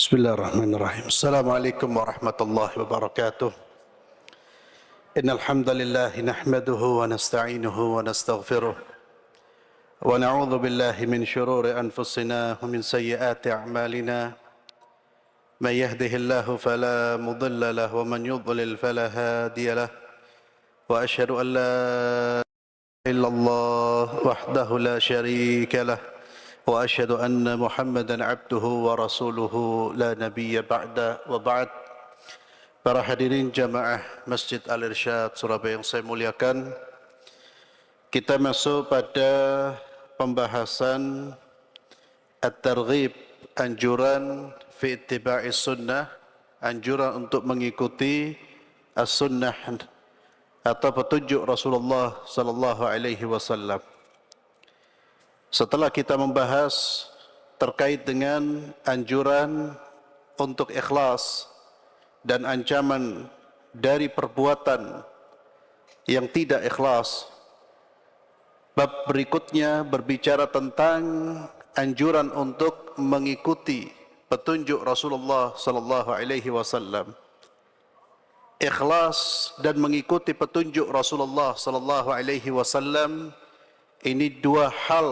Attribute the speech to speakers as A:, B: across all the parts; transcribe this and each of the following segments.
A: Bismillahirrahmanirrahim. Assalamualaikum warahmatullahi wabarakatuh. Innal hamdalillah nahmaduhu wa nasta'inuhu wa nastaghfiruh wa na'udzu billahi min shururi anfusina wa min sayyiati a'malina. May yahdihillahu fala mudilla lahu wa man yudlil fala hadiya lahu. Wa asyhadu an la ilaha illallah wahdahu la syarika lahu. وأشهد أن محمدًا عبده ورسوله لا نبي بعد وبعد. Para hadirin jamaah Masjid Al-Irsyad Surabaya yang saya muliakan, kita masuk pada pembahasan at-targhib, anjuran fi ittiba'i sunnah, anjuran untuk mengikuti as-sunnah atau petunjuk Rasulullah sallallahu alaihi wasallam. Setelah kita membahas terkait dengan anjuran untuk ikhlas dan ancaman dari perbuatan yang tidak ikhlas, bab berikutnya berbicara tentang anjuran untuk mengikuti petunjuk Rasulullah sallallahu alaihi wasallam. Ikhlas dan mengikuti petunjuk Rasulullah sallallahu alaihi wasallam ini dua hal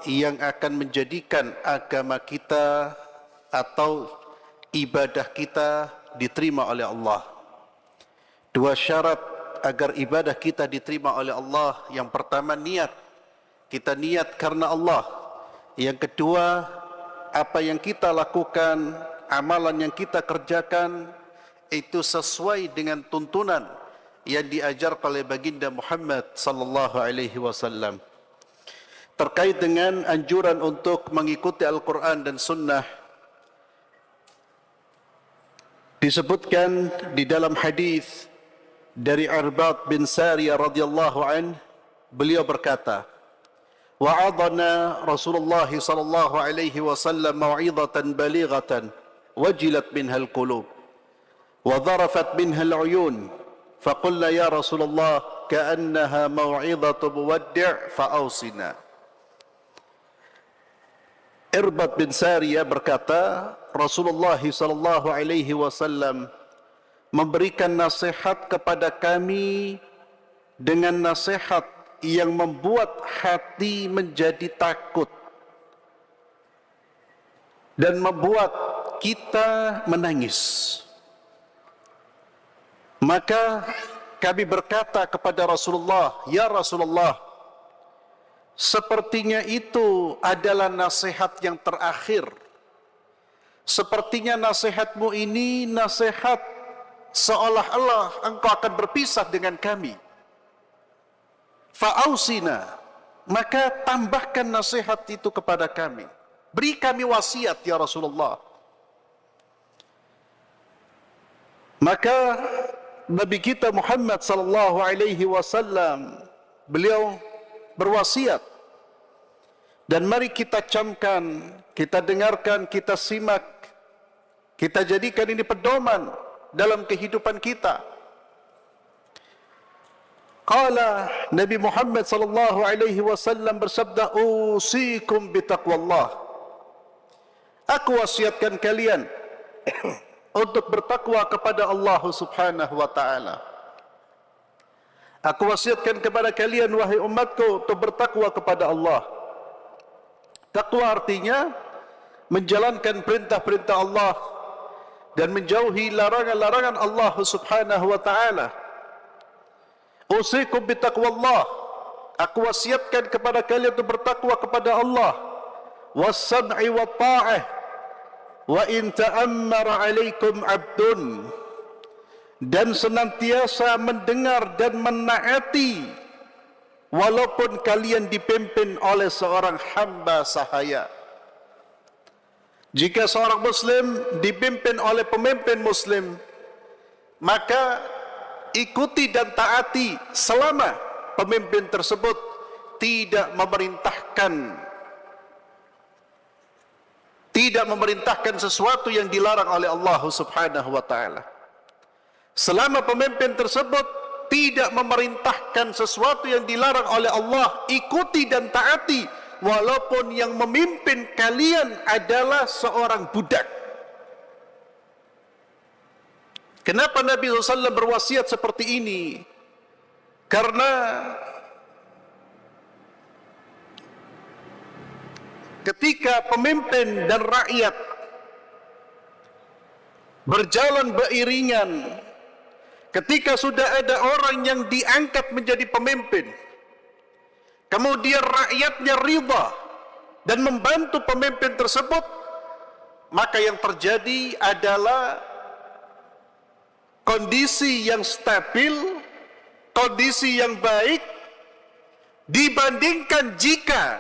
A: yang akan menjadikan agama kita atau ibadah kita diterima oleh Allah. Dua syarat agar ibadah kita diterima oleh Allah. Yang pertama, niat. Kita niat karena Allah. Yang kedua, apa yang kita lakukan, amalan yang kita kerjakan itu sesuai dengan tuntunan yang diajarkan oleh baginda Muhammad sallallahu alaihi wasallam. Terkait dengan anjuran untuk mengikuti Al-Quran dan Sunnah, disebutkan di dalam hadis dari Irbad bin Sariyah radhiyallahu an, beliau berkata, wa'adana Rasulullah sallallahu alaihi wasallam mau'izatan balighatan wajilat minha al-qulub wa dharafat minha al-uyun faqulna ya Rasulullah ka'annaha mau'izatu muwaddi' fa'awsina. Irbad bin Sariyah berkata, Rasulullah sallallahu alaihi wasallam memberikan nasihat kepada kami dengan nasihat yang membuat hati menjadi takut dan membuat kita menangis. Maka kami berkata kepada Rasulullah, ya Rasulullah, sepertinya itu adalah nasihat yang terakhir. Sepertinya nasihatmu ini nasihat seolah-olah engkau akan berpisah dengan kami. Fa'ausina, maka tambahkan nasihat itu kepada kami. Beri kami wasiat ya Rasulullah. Maka Nabi kita Muhammad sallallahu alaihi wasallam, beliau berwasiat. Dan mari kita camkan, kita dengarkan, kita simak, kita jadikan ini pedoman dalam kehidupan kita. Qala Nabi Muhammad sallallahu alaihi wasallam bersabda, usikum bitaqwallah. Aku wasiatkan kalian untuk bertakwa kepada Allah Subhanahu wa taala. Aku wasiatkan kepada kalian wahai umatku untuk bertakwa kepada Allah. Takwa artinya menjalankan perintah-perintah Allah dan menjauhi larangan-larangan Allah Subhanahu wa taala. Usikum bitaqwallah. Aku wasiatkan kepada kalian untuk bertakwa kepada Allah. Was-sam'i wat-tha'ah. Wa in ta'ammara 'alaikum 'abdun. Dan senantiasa mendengar dan menaati walaupun kalian dipimpin oleh seorang hamba sahaya. Jika seorang muslim dipimpin oleh pemimpin muslim, maka ikuti dan taati selama pemimpin tersebut tidak memerintahkan sesuatu yang dilarang oleh Allah Subhanahu wa taala. Selama pemimpin tersebut tidak memerintahkan sesuatu yang dilarang oleh Allah, ikuti dan taati walaupun yang memimpin kalian adalah seorang budak. Kenapa Nabi SAW berwasiat seperti ini? Karena ketika pemimpin dan rakyat berjalan beriringan, ketika sudah ada orang yang diangkat menjadi pemimpin, kemudian rakyatnya ridha dan membantu pemimpin tersebut, maka yang terjadi adalah kondisi yang stabil, kondisi yang baik, dibandingkan jika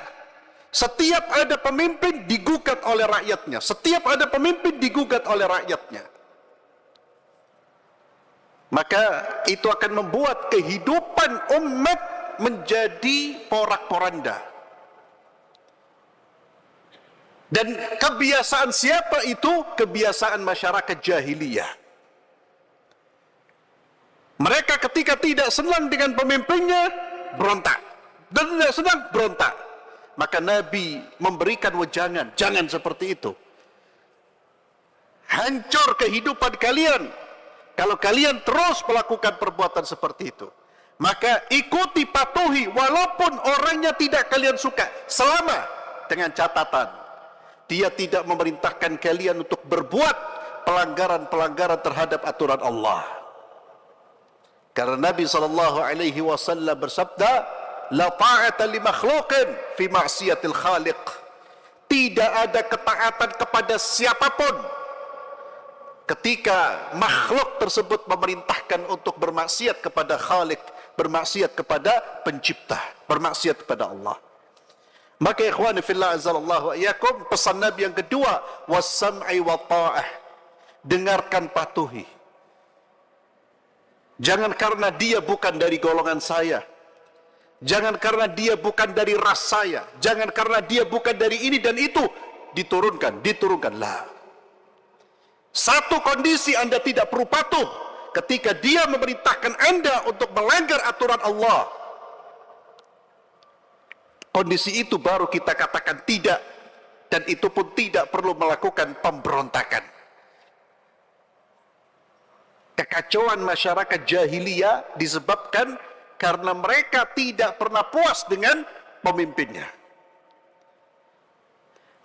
A: setiap ada pemimpin digugat oleh rakyatnya. Setiap ada pemimpin digugat oleh rakyatnya. Maka itu akan membuat kehidupan umat menjadi porak-poranda. Dan kebiasaan siapa itu? Kebiasaan masyarakat jahiliyah. Mereka ketika tidak senang dengan pemimpinnya, berontak. Dan tidak senang, berontak. Maka Nabi memberikan wejangan, jangan seperti itu. Hancur kehidupan kalian kalau kalian terus melakukan perbuatan seperti itu. Maka ikuti, patuhi, walaupun orangnya tidak kalian suka, selama dengan catatan dia tidak memerintahkan kalian untuk berbuat pelanggaran-pelanggaran terhadap aturan Allah. Karena Nabi SAW bersabda, la ta'ata li makhluqin fi ma'siyatil khaliq. Tidak ada ketaatan kepada siapapun ketika makhluk tersebut memerintahkan untuk bermaksiat kepada Khalik, bermaksiat kepada pencipta, bermaksiat kepada Allah. Maka ikhwani fillah azallahu wa iyyakum, pesan Nabi yang kedua, was-sam'i wa ta'ah. Dengarkan, patuhi. Jangan karena dia bukan dari golongan saya, jangan karena dia bukan dari ras saya, jangan karena dia bukan dari ini dan itu diturunkanlah. Satu kondisi Anda tidak perlu patuh ketika dia memerintahkan Anda untuk melanggar aturan Allah. Kondisi itu baru kita katakan tidak, dan itu pun tidak perlu melakukan pemberontakan. Kekacauan masyarakat jahiliyah disebabkan karena mereka tidak pernah puas dengan pemimpinnya.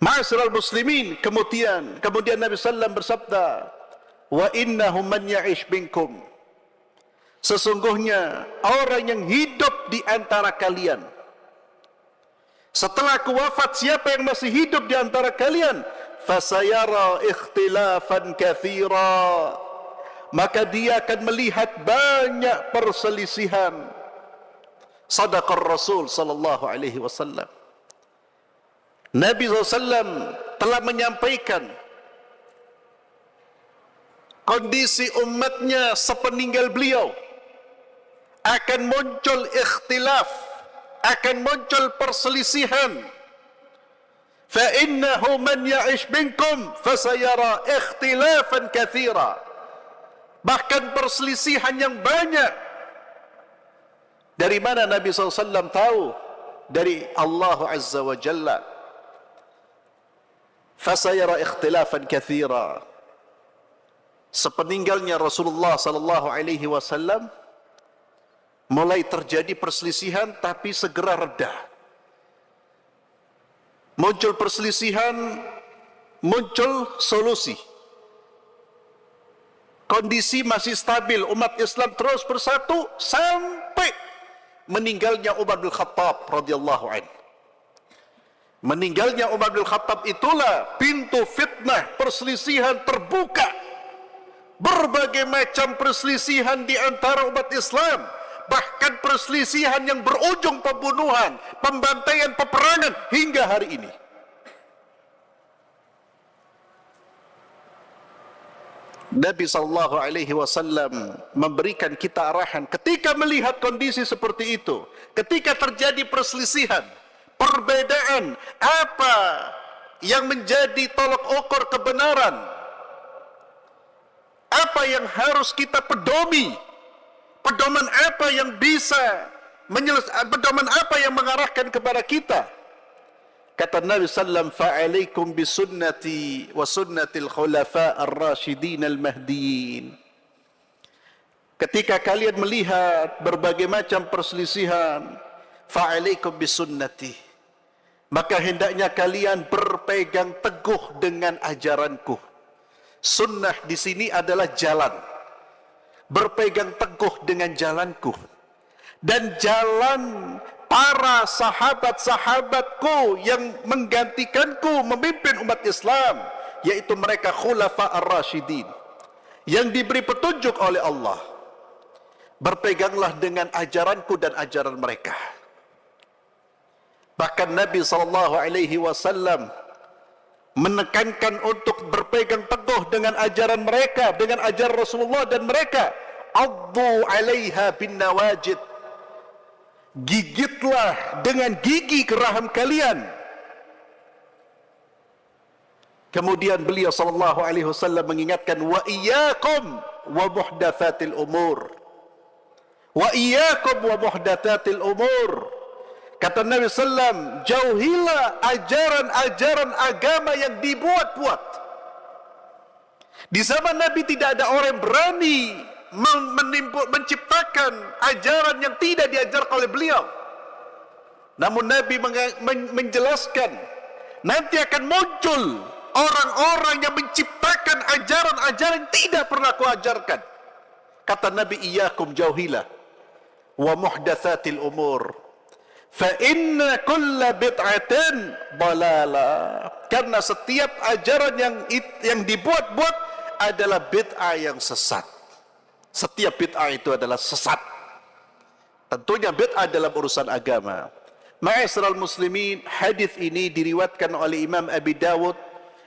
A: Ma'asyiral muslimin, kemudian Nabi sallallahu bersabda, wa innahu man ya'ish minkum, sesungguhnya orang yang hidup di antara kalian setelah aku wafat, siapa yang masih hidup di antara kalian, fasayara ikhtilafan katsira, maka dia akan melihat banyak perselisihan. Sadaqar Rasul sallallahu alaihi wasallam. Nabi SAW telah menyampaikan kondisi umatnya sepeninggal beliau akan muncul ikhtilaf, akan muncul perselisihan. Fa innahu man ya'ish minkum fasayara ikhtilafan katsira. Bahkan perselisihan yang banyak. Dari mana Nabi SAW tahu? Dari Allah Azza wa Jalla. Fasayara ikhtilafan katsira. Sepeninggalnya Rasulullah sallallahu alaihi wasallam mulai terjadi perselisihan, tapi segera reda. Muncul perselisihan, muncul solusi. Kondisi masih stabil, umat Islam terus bersatu sampai meninggalnya Umar bin Khattab radhiyallahu anhu. Meninggalnya Umar bin Khattab itulah pintu fitnah perselisihan terbuka. Berbagai macam perselisihan di antara umat Islam, bahkan perselisihan yang berujung pembunuhan, pembantaian, peperangan hingga hari ini. Nabi SAW memberikan kita arahan ketika melihat kondisi seperti itu, ketika terjadi perselisihan, perbedaan, apa yang menjadi tolok ukur kebenaran, apa yang harus kita pedomi, pedoman apa yang bisa pedoman apa yang mengarahkan kepada kita. Kata Nabi sallallahu alaihi wasallam, fa'alaikum bisunnati wa sunnatil khulafa ar-rasyidin al-mahdiyyin. ketika kalian melihat berbagai macam perselisihan, fa'alaikum bisunnati, maka hendaknya kalian berpegang teguh dengan ajaranku. Sunnah di sini adalah jalan. Berpegang teguh dengan jalanku. Dan jalan para sahabat-sahabatku yang menggantikanku memimpin umat Islam, yaitu mereka khulafa ar-rasyidin, yang diberi petunjuk oleh Allah. Berpeganglah dengan ajaranku dan ajaran mereka. Bahkan Nabi SAW menekankan untuk berpegang teguh dengan ajaran mereka, dengan ajaran Rasulullah, dan mereka addu 'alaiha bin nawajid, gigitlah dengan gigi geraham kalian. Kemudian beliau sallallahu alaihi wasallam mengingatkan, wa iyyakum wa muhdatsatil umur, wa iyyakum wa muhdatsatil umur. Kata Nabi SAW, jauhilah ajaran-ajaran agama yang dibuat-buat. Di zaman Nabi tidak ada orang yang berani menciptakan ajaran yang tidak diajarkan oleh beliau. Namun Nabi menjelaskan, nanti akan muncul orang-orang yang menciptakan ajaran-ajaran yang tidak pernah aku ajarkan. Kata Nabi, iyyakum, jauhilah, wa muhdatsatil umur, fa inna kulla bid'atin dalalah, karena setiap ajaran yang dibuat-buat adalah bid'ah yang sesat. Setiap bid'ah itu adalah sesat. Tentunya bid'ah dalam urusan agama. Ma'asyiral muslimin, hadis ini diriwayatkan oleh Imam Abi Dawud,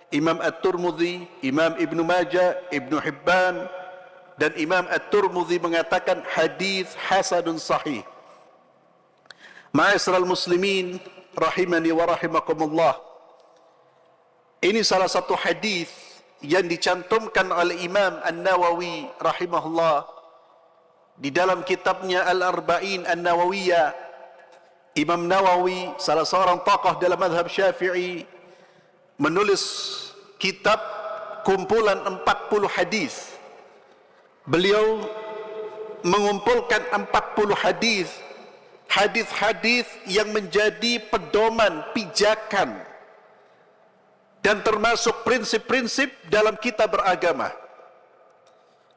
A: Imam At-Tirmidzi, Imam Ibnu Majah, Ibnu Hibban, dan Imam At-Tirmidzi mengatakan hadis hasanun sahih. Ma'asyiral muslimin rahimani wa rahimakumullah, ini salah satu hadis yang dicantumkan oleh Imam An-Nawawi rahimahullah di dalam kitabnya Al-Arba'in An-Nawawiyah. Imam Nawawi, salah seorang tokoh dalam mazhab Syafi'i, menulis kitab kumpulan 40 hadis. Beliau mengumpulkan 40 hadis, hadis-hadis yang menjadi pedoman, pijakan, dan termasuk prinsip-prinsip dalam kita beragama.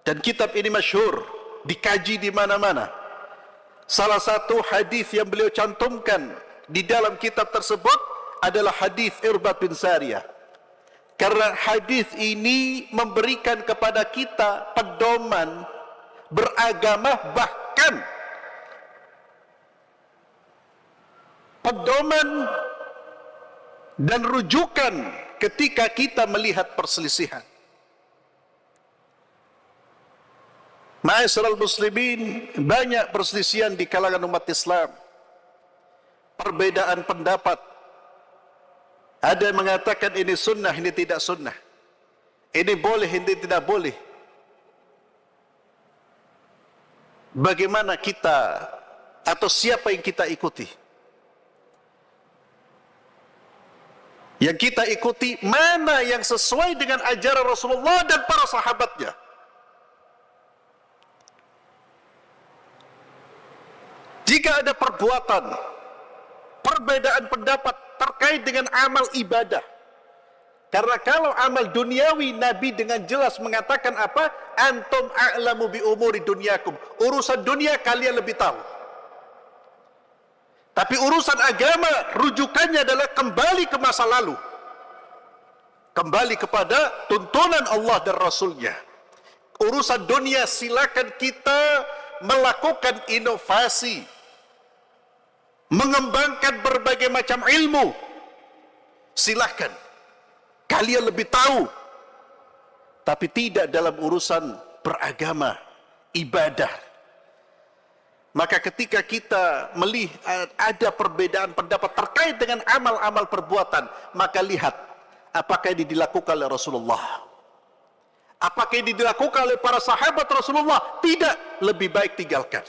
A: Dan kitab ini masyhur, dikaji di mana-mana. Salah satu hadis yang beliau cantumkan di dalam kitab tersebut adalah hadis Irbad bin Sariyah. Karena hadis ini memberikan kepada kita pedoman beragama, bahkan pedoman dan rujukan ketika kita melihat perselisihan. Ma'asyiral muslimin, banyak perselisihan di kalangan umat Islam. Perbedaan pendapat. Ada yang mengatakan ini sunnah, ini tidak sunnah. Ini boleh, ini tidak boleh. Bagaimana kita, atau siapa yang kita ikuti? Yang kita ikuti mana yang sesuai dengan ajaran Rasulullah dan para sahabatnya. Jika ada perbuatan, perbedaan pendapat terkait dengan amal ibadah. Karena kalau amal duniawi, Nabi dengan jelas mengatakan apa? Antum a'lamu bi umuri dunyakum. Urusan dunia kalian lebih tahu. Tapi urusan agama, rujukannya adalah kembali ke masa lalu. Kembali kepada tuntunan Allah dan Rasulnya. Urusan dunia silakan kita melakukan inovasi, mengembangkan berbagai macam ilmu. Silahkan, kalian lebih tahu. Tapi tidak dalam urusan beragama, ibadah. Maka ketika kita melihat ada perbedaan pendapat terkait dengan amal-amal perbuatan, maka lihat apakah ini dilakukan oleh Rasulullah, apakah ini dilakukan oleh para sahabat Rasulullah. Tidak, lebih baik tinggalkan.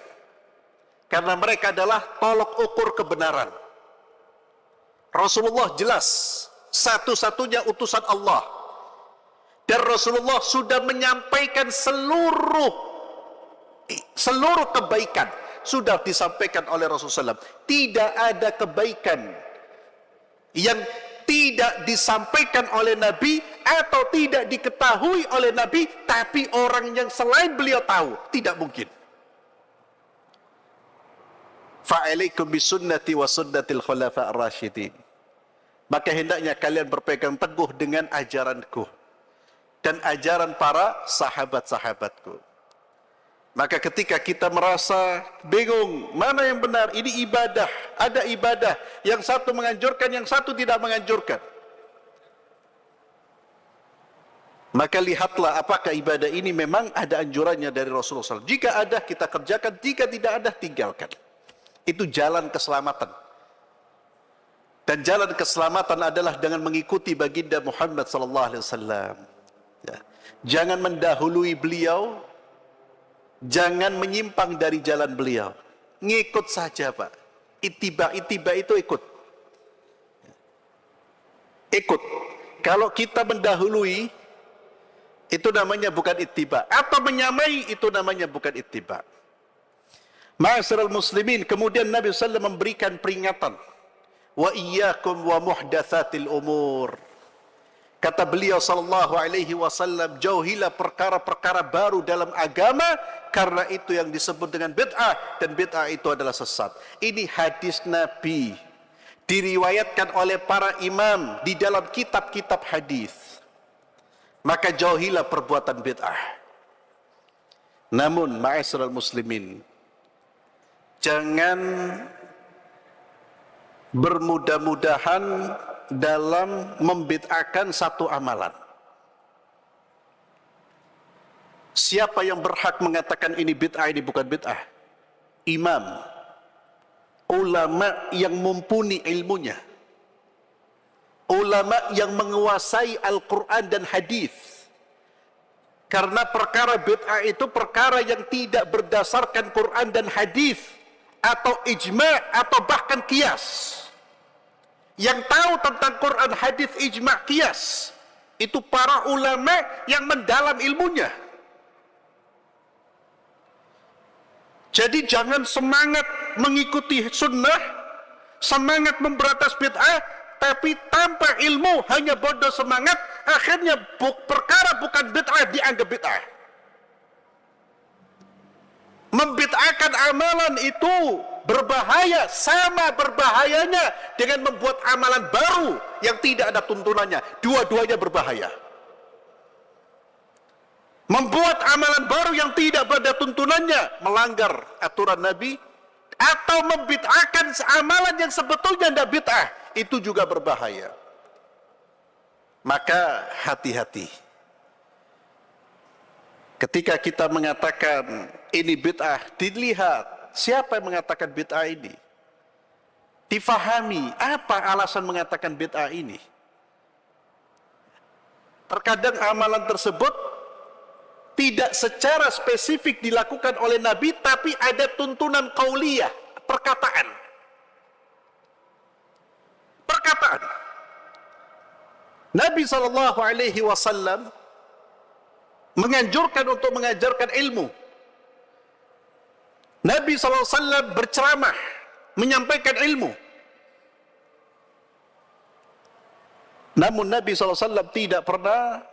A: Karena mereka adalah tolok ukur kebenaran. Rasulullah jelas satu-satunya utusan Allah. Dan Rasulullah sudah menyampaikan seluruh seluruh kebaikan sudah disampaikan oleh Rasulullah SAW. Tidak ada kebaikan yang tidak disampaikan oleh Nabi atau tidak diketahui oleh Nabi, tapi orang yang selain beliau tahu. Tidak mungkin. Fa'alaikum bisunnati wa sunnatil khulafa ar-rasyidin. Maka hendaknya kalian berpegang teguh dengan ajaranku dan ajaran para sahabat-sahabatku. Maka ketika kita merasa bingung, mana yang benar, ini ibadah, ada ibadah, yang satu menganjurkan, yang satu tidak menganjurkan. Maka lihatlah apakah ibadah ini memang ada anjurannya dari Rasulullah SAW. Jika ada, kita kerjakan, jika tidak ada, tinggalkan. Itu jalan keselamatan. Dan jalan keselamatan adalah dengan mengikuti baginda Muhammad SAW. Ya. Jangan mendahului beliau, jangan menyimpang dari jalan beliau. Ngikut saja, Pak. Ittiba itu ikut. Ikut. Kalau kita mendahului, itu namanya bukan ittiba. Atau menyamai, itu namanya bukan ittiba. Ma'asyiral muslimin, kemudian Nabi SAW memberikan peringatan. Wa iyyakum wa muhdatsatil umur. Kata beliau sallallahu alaihi wasallam, jauhilah perkara-perkara baru dalam agama, karena itu yang disebut dengan bid'ah, dan bid'ah itu adalah sesat. Ini hadis Nabi, diriwayatkan oleh para imam di dalam kitab-kitab hadis. Maka jauhilah perbuatan bid'ah. Namun ma'asyiral muslimin, jangan bermudah-mudahan dalam membid'ahkan satu amalan. Siapa yang berhak mengatakan ini bid'ah, ini bukan bid'ah? Imam, ulama yang mumpuni ilmunya, ulama yang menguasai Al-Quran dan hadis. Karena perkara bid'ah itu perkara yang tidak berdasarkan Quran dan hadis, atau ijma' atau bahkan qiyas. Yang tahu tentang Quran, hadis, ijma', qiyas, itu para ulama yang mendalam ilmunya. Jadi jangan semangat mengikuti sunnah, semangat memberantas bid'ah, tapi tanpa ilmu, hanya bodoh semangat, akhirnya perkara bukan bid'ah dianggap bid'ah. Membid'ahkan amalan itu berbahaya, sama berbahayanya dengan membuat amalan baru yang tidak ada tuntunannya. Dua-duanya berbahaya. Membuat amalan baru yang tidak ada tuntunannya, melanggar aturan Nabi, atau membid'ahkan amalan yang sebetulnya tidak bid'ah, itu juga berbahaya. Maka hati-hati. Ketika kita mengatakan ini bid'ah, dilihat siapa yang mengatakan bid'ah ini. Difahami apa alasan mengatakan bid'ah ini. Terkadang amalan tersebut tidak secara spesifik dilakukan oleh Nabi, tapi ada tuntunan qauliyah, perkataan. Perkataan. Nabi SAW menganjurkan untuk mengajarkan ilmu. Nabi SAW berceramah, menyampaikan ilmu. Namun Nabi SAW tidak pernah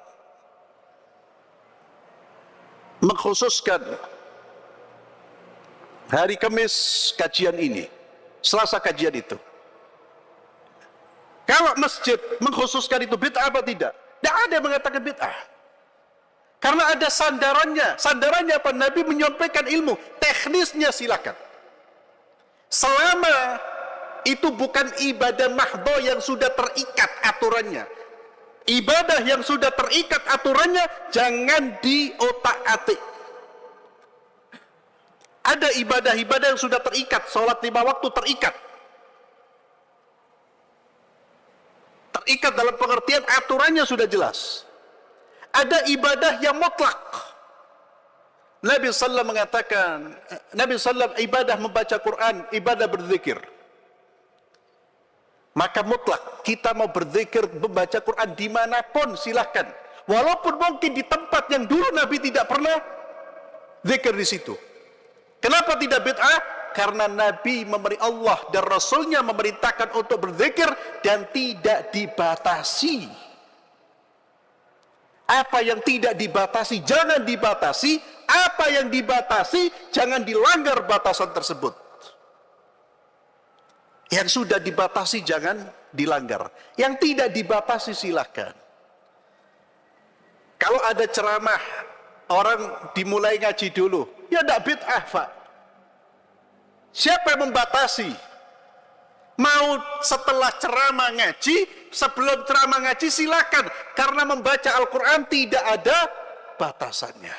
A: mengkhususkan hari Kamis kajian ini, Selasa kajian itu. Kalau masjid mengkhususkan itu bid'ah apa tidak? Tidak ada yang mengatakan bid'ah. Karena ada sandarannya. Sandarannya apa? Nabi menyampaikan ilmu. Teknisnya silakan. Selama itu bukan ibadah mahdho yang sudah terikat aturannya. Ibadah yang sudah terikat aturannya jangan diotak-atik. Ada ibadah-ibadah yang sudah terikat. Sholat 5 waktu terikat. Terikat dalam pengertian aturannya sudah jelas. Ada ibadah yang mutlak. Nabi SAW mengatakan, Nabi SAW ibadah membaca Quran, ibadah berzikir. Maka mutlak, kita mau berzikir, membaca Quran dimanapun silahkan. Walaupun mungkin di tempat yang dulu Nabi tidak pernah zikir di situ. Kenapa tidak bid'ah? Karena Nabi Allah dan Rasulnya memerintahkan untuk berzikir dan tidak dibatasi. Apa yang tidak dibatasi, jangan dibatasi. Apa yang dibatasi, jangan dilanggar batasan tersebut. Yang sudah dibatasi, jangan dilanggar. Yang tidak dibatasi, silahkan. Kalau ada ceramah, orang dimulai ngaji dulu. Ya tidak bid'ah, Pak. Siapa yang membatasi? Mau setelah ceramah ngaji, sebelum ceramah ngaji silakan. Karena membaca Al-Quran tidak ada batasannya.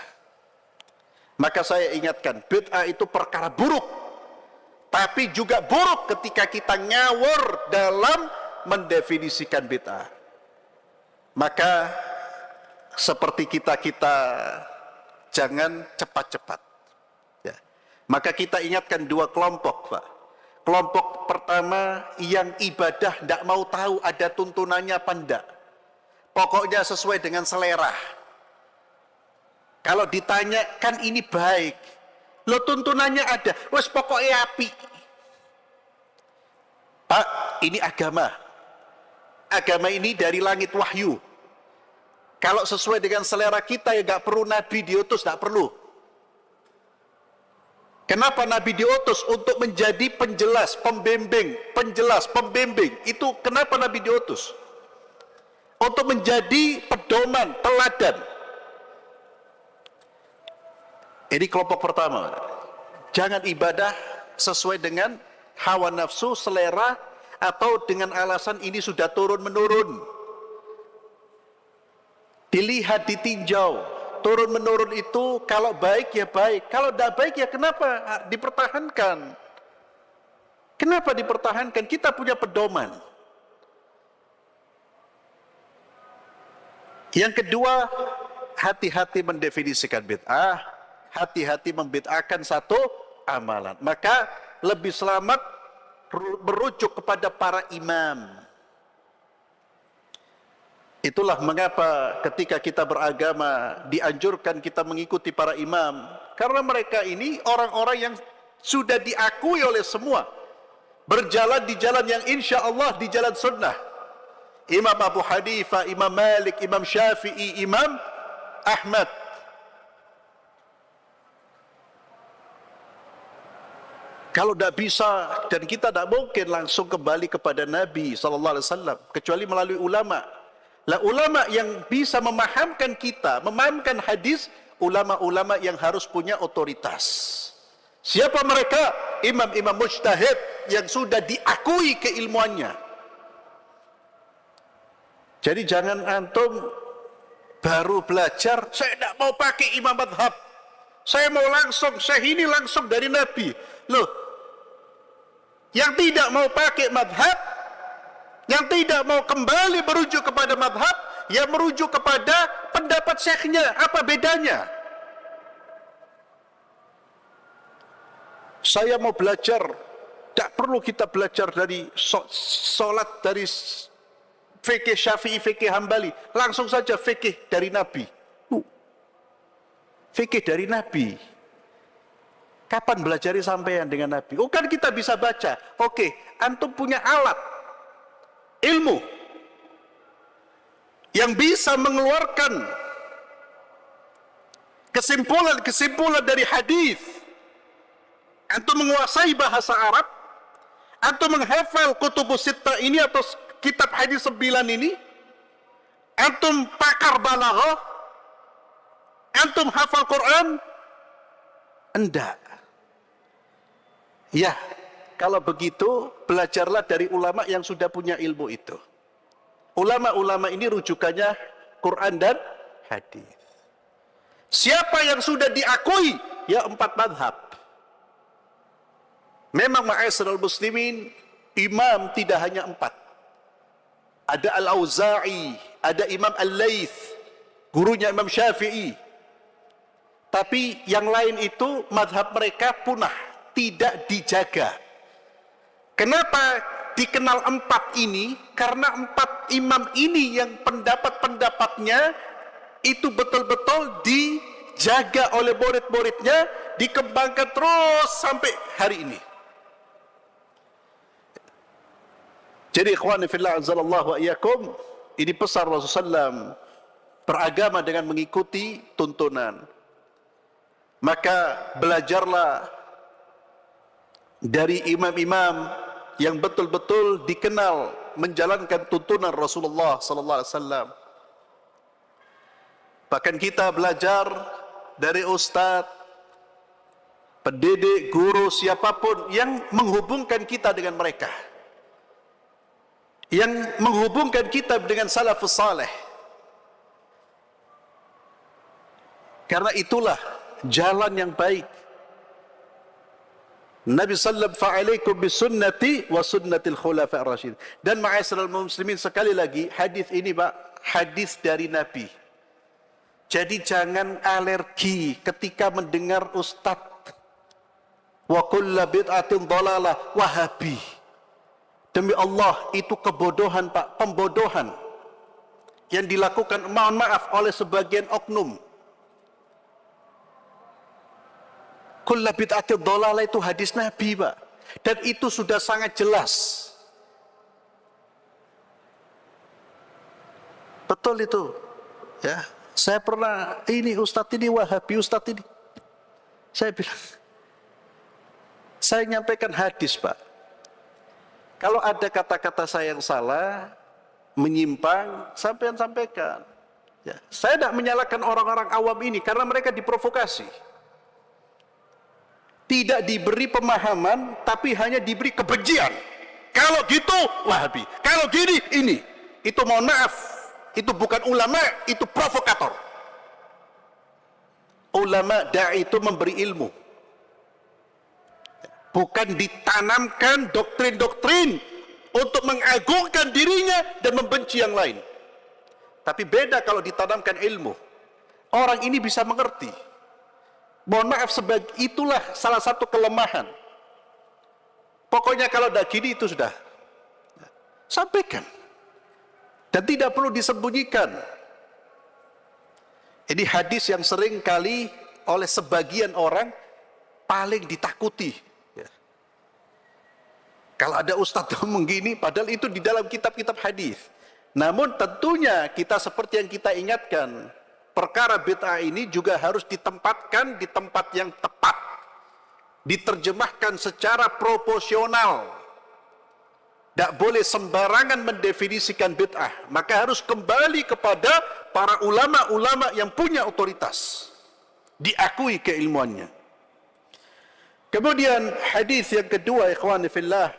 A: Maka saya ingatkan, bid'ah itu perkara buruk. Tapi juga buruk ketika kita ngawur dalam mendefinisikan bid'ah. Maka seperti kita jangan cepat-cepat. Ya. Maka kita ingatkan dua kelompok, Pak. Kelompok pertama yang ibadah tidak mau tahu ada tuntunannya apa enggak. Pokoknya sesuai dengan selera. Kalau ditanya, kan ini baik. Lo tuntunannya ada. Wes pokoknya api. Pak, ini agama. Agama ini dari langit wahyu. Kalau sesuai dengan selera kita ya gak perlu Nabi diutus, gak perlu. Kenapa Nabi diutus? Untuk menjadi penjelas, pembimbing, penjelas, pembimbing. Itu kenapa Nabi diutus? Untuk menjadi pedoman, teladan. Ini kelompok pertama. Jangan ibadah sesuai dengan hawa nafsu, selera, atau dengan alasan ini sudah turun-menurun. Dilihat, ditinjau. Turun-menurun itu kalau baik ya baik. Kalau tidak baik ya kenapa dipertahankan? Kenapa dipertahankan? Kita punya pedoman. Yang kedua, hati-hati mendefinisikan bid'ah. Hati-hati membid'ahkan satu amalan. Maka lebih selamat merujuk kepada para imam. Itulah mengapa ketika kita beragama dianjurkan kita mengikuti para imam. Karena mereka ini orang-orang yang sudah diakui oleh semua. Berjalan di jalan yang insya Allah di jalan sunnah. Imam Abu Hanifah, Imam Malik, Imam Syafi'i, Imam Ahmad. Kalau tidak bisa dan kita tidak mungkin langsung kembali kepada Nabi SAW. Kecuali melalui ulama. Lah ulama yang bisa memahamkan kita, memahamkan hadis, ulama-ulama yang harus punya otoritas. Siapa mereka? Imam-imam mujtahid yang sudah diakui keilmuannya. Jadi jangan antum baru belajar, saya tidak mau pakai imam madhab. Saya mau langsung, saya ini langsung dari Nabi. Loh, yang tidak mau pakai madhab, yang tidak mau kembali merujuk kepada madhab, yang merujuk kepada pendapat syekhnya. Apa bedanya? Saya mau belajar, tak perlu kita belajar dari sholat, dari fikih Syafi'i, fikih Hambali. Langsung saja fikih dari Nabi. Fikih dari Nabi. Kapan belajari sampean dengan Nabi? Oh kan kita bisa baca. Oke, antum punya alat ilmu yang bisa mengeluarkan kesimpulan-kesimpulan dari hadis. Antum menguasai bahasa Arab, antum menghafal kutubus sittah ini atau kitab hadis 9 ini, antum pakar balaghah, antum hafal Quran? Enggak. Ya, kalau begitu, belajarlah dari ulama yang sudah punya ilmu itu. Ulama-ulama ini rujukannya Quran dan hadis. Siapa yang sudah diakui? Ya 4 madhab. Memang ma'asyiral muslimin, imam tidak hanya 4. Ada Al-Auza'i, ada Imam Al-Laits, gurunya Imam Syafi'i. Tapi yang lain itu madhab mereka punah, tidak dijaga. Kenapa dikenal 4 ini? Karena 4 imam ini yang pendapat-pendapatnya itu betul-betul dijaga oleh murid-muridnya, dikembangkan terus sampai hari ini. Jadi ikhwani fillah azzalallahu wa iyyakum, ini pesan Rasulullah SAW, beragama dengan mengikuti tuntunan. Maka belajarlah dari imam-imam yang betul-betul dikenal menjalankan tuntunan Rasulullah sallallahu alaihi wasallam. Bahkan kita belajar dari ustaz, pendidik, guru, siapapun yang menghubungkan kita dengan mereka, yang menghubungkan kita dengan salafus saleh. Karena itulah jalan yang baik. Nabi sallallahu fa'alaikum bisunnati wa sunnatil khulafa'ir rasyidin. Dan ma'asyiral muslimin, sekali lagi hadis ini Pak, hadis dari Nabi. Jadi jangan alergi ketika mendengar ustaz wa kullu bid'atin dhalalah, wahabi. Demi Allah, itu kebodohan Pak, pembodohan yang dilakukan, mohon maaf, oleh sebagian oknum. Kullu bid'atin dhalalah itu hadis Nabi Pak, dan itu sudah sangat jelas. Betul itu, ya. Saya pernah, ini ustadz ini wahabi, ustadz ini. Saya bilang, saya nyampaikan hadis Pak. Kalau ada kata-kata saya yang salah, menyimpang, sampean sampaikan. Ya. Saya tidak menyalahkan orang-orang awam ini, karena mereka diprovokasi. Tidak diberi pemahaman, tapi hanya diberi kebencian. Kalau gitu, wahabi. Kalau gini, ini. Itu mohon maaf, itu bukan ulama, itu provokator. Ulama da'i itu memberi ilmu, bukan ditanamkan doktrin-doktrin untuk mengagungkan dirinya dan membenci yang lain. Tapi beda kalau ditanamkan ilmu. Orang ini bisa mengerti. Mohon maaf, itulah salah satu kelemahan. Pokoknya kalau tidak gini, itu sudah sampaikan. Dan tidak perlu disembunyikan. Ini hadis yang sering kali oleh sebagian orang paling ditakuti. Ya. Kalau ada ustadz ngomong gini, padahal itu di dalam kitab-kitab hadis. Namun tentunya kita seperti yang kita ingatkan, perkara bid'ah ini juga harus ditempatkan di tempat yang tepat. Diterjemahkan secara proporsional. Tidak boleh sembarangan mendefinisikan bid'ah. Maka harus kembali kepada para ulama-ulama yang punya otoritas, diakui keilmuannya. Kemudian hadis yang kedua, ikhwani fillah,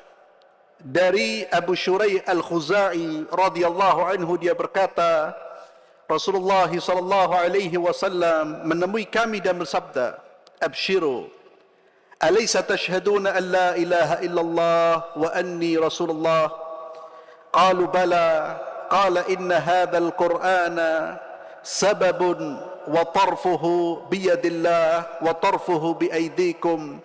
A: dari Abu Shuraih Al-Khuzai radhiyallahu anhu, dia berkata, Rasulullah sallallahu alaihi wasallam menemui kami dan bersabda, "Abshiru, alaysa tashhaduna an la ilaha illallah wa anni Rasulullah?" Qalu bala. Qala inna hadzal Qur'ana sababun wa tarfuhu biyadillah wa tarfuhu biaydikum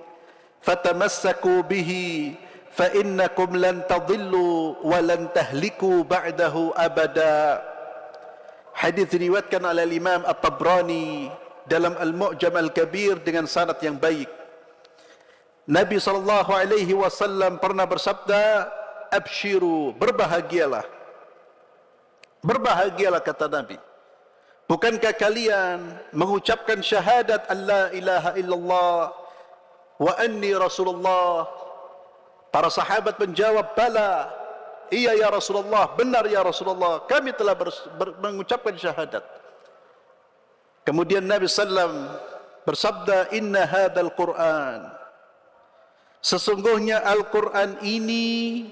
A: fatamassaku bihi fa innakum lan tadillu wa lan tahliku ba'dahu abada. Hadis diriwayatkan oleh Imam At-Tabrani dalam Al-Mu'jam Al-Kabir dengan sanad yang baik. Nabi SAW pernah bersabda, "Abshiru, berbahagialah." Berbahagialah, kata Nabi. Bukankah kalian mengucapkan syahadat an la ilaha illallah wa anni Rasulullah? Para sahabat menjawab, "Bala." Iya ya Rasulullah, benar ya Rasulullah, kami telah mengucapkan syahadat. Kemudian Nabi SAW bersabda, "Inna hadzal Qur'an." Sesungguhnya Al-Quran ini,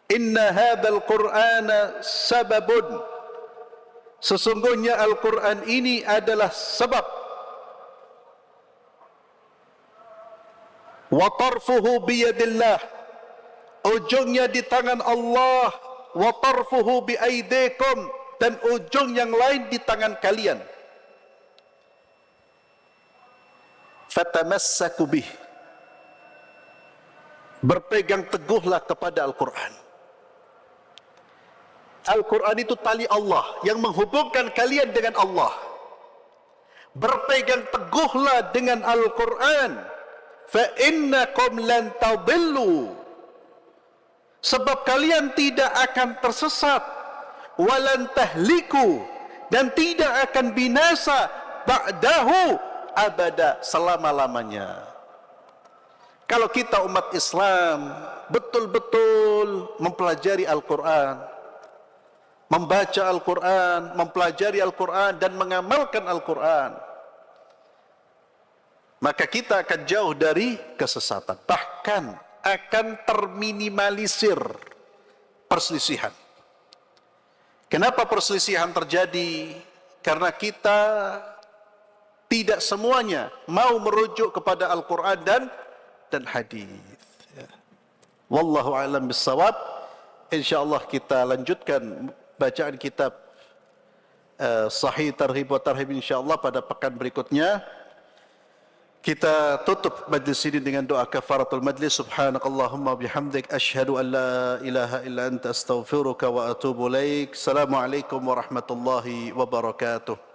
A: inna hadzal Qur'ana sababun. Sesungguhnya Al-Quran ini adalah sebab. Wa tarfuhu biyadillah. Ujungnya di tangan Allah. Wa tarfuhu biaidikum. Dan ujung yang lain di tangan kalian. Fatamassaku bih. Berpegang teguhlah kepada Al-Quran. Al-Quran itu tali Allah yang menghubungkan kalian dengan Allah. berpegang teguhlah dengan Al-Quran. Fa innakum lan tadillu, sebab kalian tidak akan tersesat, walan tahliku, dan tidak akan binasa ba'dahu abada, selama-lamanya. Kalau kita umat Islam betul-betul mempelajari Al-Quran, membaca Al-Quran, mempelajari Al-Quran dan mengamalkan Al-Quran, maka kita akan jauh dari kesesatan. Bahkan akan terminimalisir perselisihan. Kenapa perselisihan terjadi? Karena kita tidak semuanya mau merujuk kepada Al-Quran dan hadis. Wallahu a'lam bissawab. InsyaAllah kita lanjutkan bacaan kitab Sahih Targhib wa Tarhib insyaAllah pada pekan berikutnya. Kita tutup majlis ini dengan doa kafaratul majlis. Subhanakallahumma bihamdik, asyhadu an la ilaha illa anta astaghfiruka wa atubu ilaik. Assalamualaikum warahmatullahi wabarakatuh.